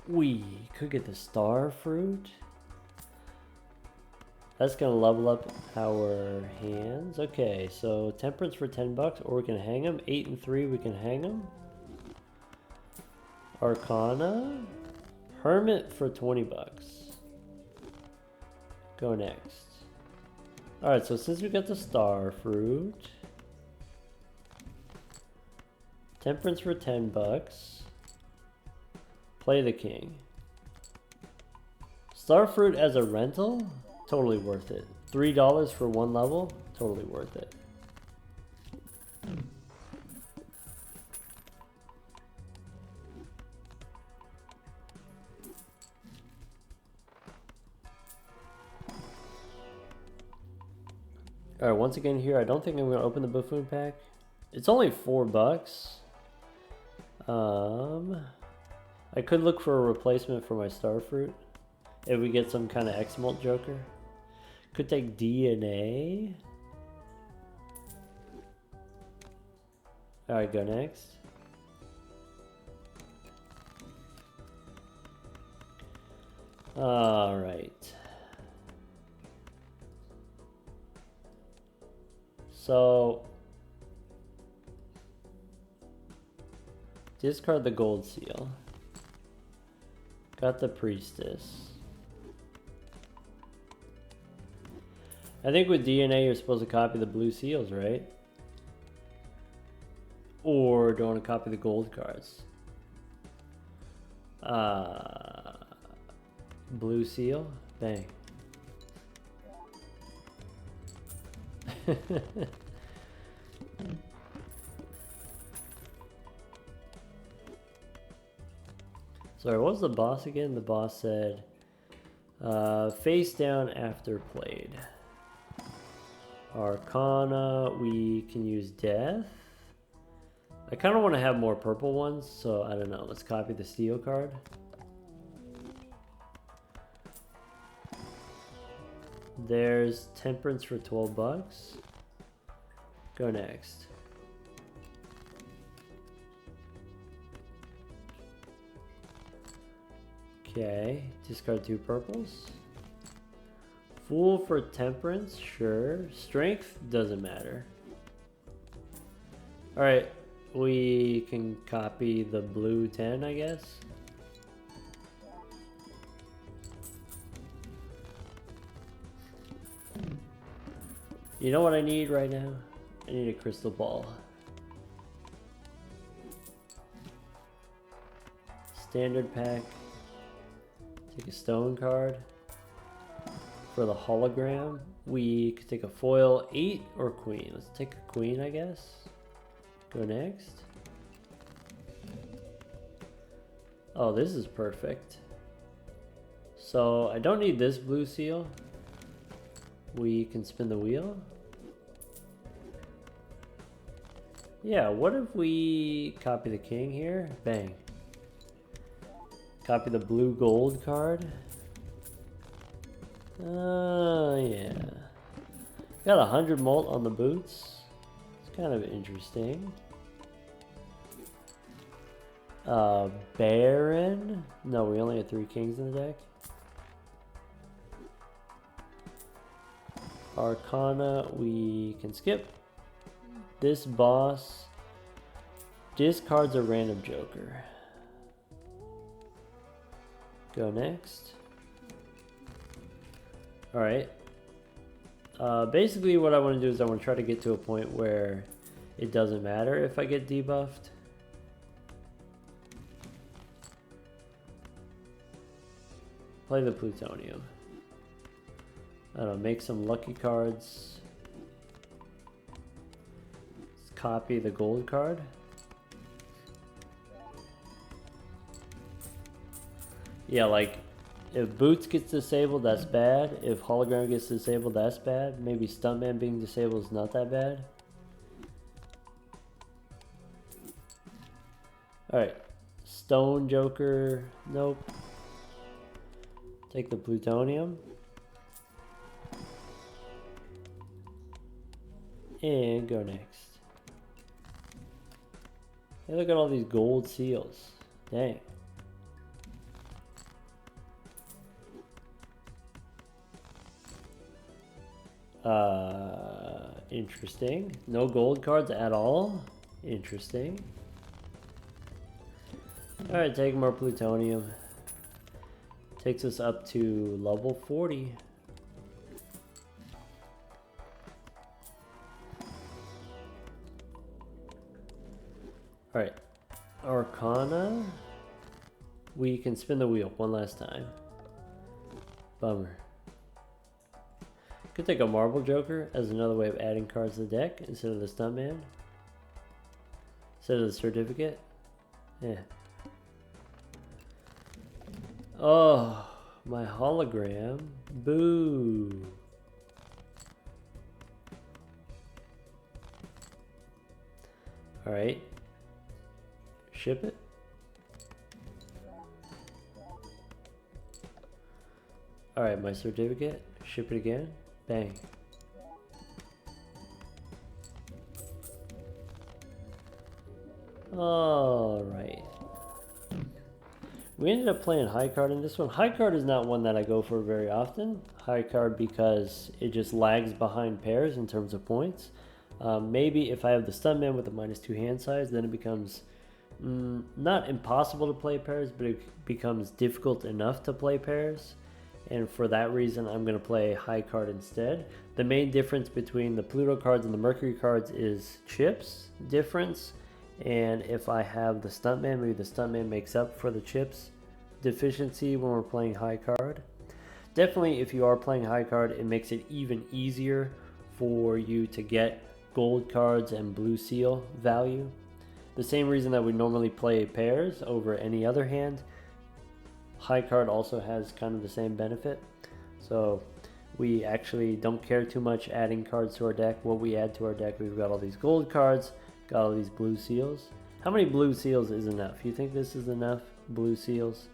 We Could get the star fruit. That's gonna level up our hands. Okay, so temperance for 10 bucks, or we can hang them. 8 and 3, we can hang them. Arcana. Hermit for 20 bucks. Go next. Alright, so since we got the star fruit, temperance for 10 bucks. Play the king. Star fruit as a rental? Totally worth it. $3 for one level? Totally worth it. Alright, once again here, I don't think I'm going to open the buffoon pack. It's only 4 bucks. I could look for a replacement for my star fruit. If we get some kind of X-Molt Joker. Could take DNA. Alright, go next. Alright. So, discard the gold seal. Got the priestess. I think with DNA you're supposed to copy the blue seals, right? Or do you want to copy the gold cards? Blue seal? Bang. Sorry, what was the boss again? The boss said, face down after played. Arcana, we can use death. I kind of want to have more purple ones, so I don't know. Let's copy the steel card. There's temperance for 12 bucks. Go next. Okay, discard 2 purples. Fool for temperance, sure. Strength doesn't matter. Alright, we can copy the blue 10, I guess. You know what I need right now? I need a crystal ball. Standard pack. Take a stone card. For the hologram, we could take a foil 8 or queen. Let's take a queen, I guess. Go next. Oh, this is perfect. So I don't need this blue seal. We can spin the wheel. Yeah, what if we copy the king here? Bang. Copy the blue gold card. Yeah. Got 100 molt on the boots. It's kind of interesting. Baron? No, we only have 3 kings in the deck. Arcana, we can skip. This boss discards a random joker. Go next. Alright. Basically what I want to do is I want to try to get to a point where it doesn't matter if I get debuffed. Play the plutonium. I don't know, make some lucky cards. Let's copy the gold card. Yeah, like, if Boots gets disabled, that's bad. If Hologram gets disabled, that's bad. Maybe Stuntman being disabled is not that bad. Alright. Stone Joker. Nope. Take the plutonium. And go next. Hey, look at all these gold seals. Dang. Interesting. No gold cards at all. Interesting. Alright, take more plutonium. Takes us up to level 40. Alright. Arcana. We can spin the wheel one last time. Bummer. Could take a Marble Joker as another way of adding cards to the deck instead of the Stuntman. Instead of the Certificate. Yeah. Oh, my hologram. Boo. Alright. Ship it. Alright, my certificate. Ship it again. Bang. Alright. We ended up playing high card in this one. High card is not one that I go for very often. High card because it just lags behind pairs in terms of points. Maybe if I have the Stuntman with a -2 hand size, then it becomes not impossible to play pairs, but it becomes difficult enough to play pairs. And for that reason, I'm going to play high card instead. The main difference between the Pluto cards and the Mercury cards is chips difference. And if I have the Stuntman, maybe the Stuntman makes up for the chips deficiency when we're playing high card. Definitely, if you are playing high card, it makes it even easier for you to get gold cards and blue seal value. The same reason that we normally play pairs over any other hand, high card also has kind of the same benefit. So we actually don't care too much adding cards to our deck. What we add to our deck, we've got all these gold cards, got all these blue seals. How many blue seals is enough? You think this is enough blue seals?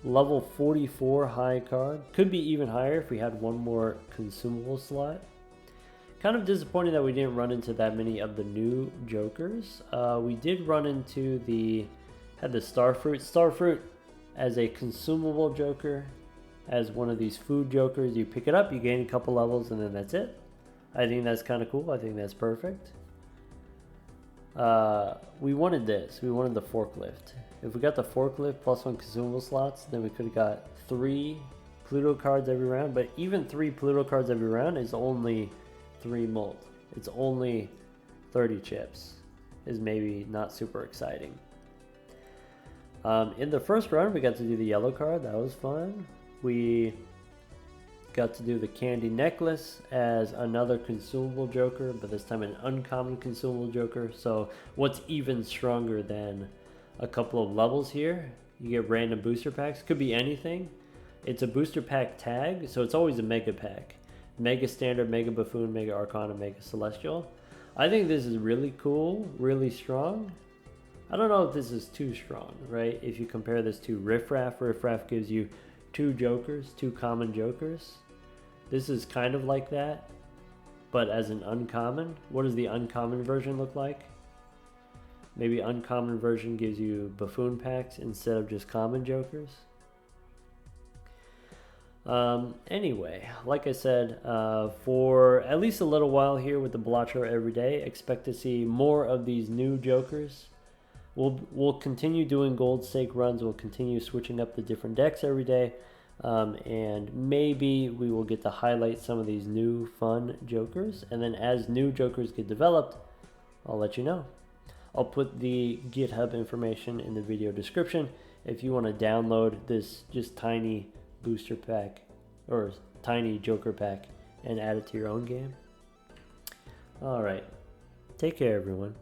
Level 44 high card. Could be even higher if we had one more consumable slot. Kind of disappointing that we didn't run into that many of the new jokers. We did run into had the Starfruit. Starfruit as a consumable joker, as one of these food jokers. You pick it up, you gain a couple levels, and then that's it. I think that's kind of cool. I think that's perfect. We wanted this. We wanted the forklift. If we got the forklift plus 1 consumable slots, then we could have got 3 Pluto cards every round. But even 3 Pluto cards every round is only 3 mold. It's only 30 chips. Is maybe not super exciting. In the first round, we got to do the yellow card. That was fun. We got to do the candy necklace as another consumable joker, but this time an uncommon consumable joker. So what's even stronger than a couple of levels here? You get random booster packs. Could be anything. It's a booster pack tag, so it's always a mega pack. Mega Standard, Mega Buffoon, Mega Arcana, Mega Celestial. I think this is really cool, really strong. I don't know if this is too strong, right? If you compare this to Riffraff, Riffraff gives you 2 jokers, 2 common jokers. This is kind of like that, but as an uncommon. What does the uncommon version look like? Maybe uncommon version gives you Buffoon packs instead of just common jokers. Anyway, like I said, for at least a little while here with the Balatro Everyday, expect to see more of these new jokers. We'll continue doing gold stake runs. We'll continue switching up the different decks every day. And maybe we will get to highlight some of these new fun jokers. And then as new jokers get developed, I'll let you know. I'll put the GitHub information in the video description if you want to download this just tiny booster pack or tiny joker pack and add it to your own game. All right. Take care, everyone.